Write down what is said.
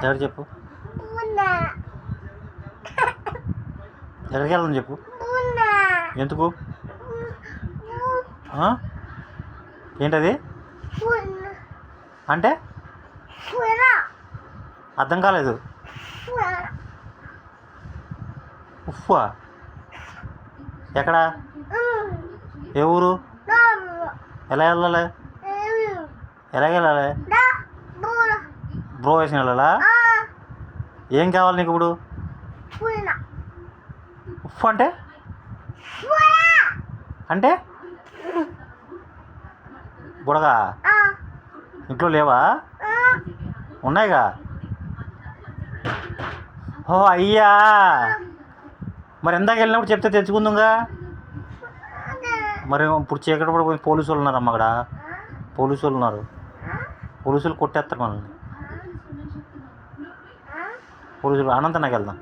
ఎవరు చెప్పు, ఎక్కడికి వెళ్దాం చెప్పు, ఎందుకు, ఏంటది అంటే అర్థం కాలేదు. ఉఫ్వా ఎక్కడ, ఏ ఊరు, ఎలా వెళ్ళాలి, ఎలాగ వెళ్ళాలి, బ్రో వేసిన వెళ్ళాలా, ఏం కావాలి నీకు ఇప్పుడు, ఉఫ్ అంటే అంటే బుడగా ఇంట్లో లేవా, ఉన్నాయిగా, ఓ అయ్యా, మరి ఎందాక వెళ్ళినప్పుడు చెప్తే తెచ్చుకుందాంగా, మరి ఇప్పుడు చీకటి పడిపోయి పోలీసు వాళ్ళు ఉన్నారు అమ్మ, అక్కడ పోలీసు వాళ్ళు ఉన్నారు, పోలీసులు కొట్టేస్తారు మనల్ని, పోలీసులు అనంతనాకి వెళ్దాం.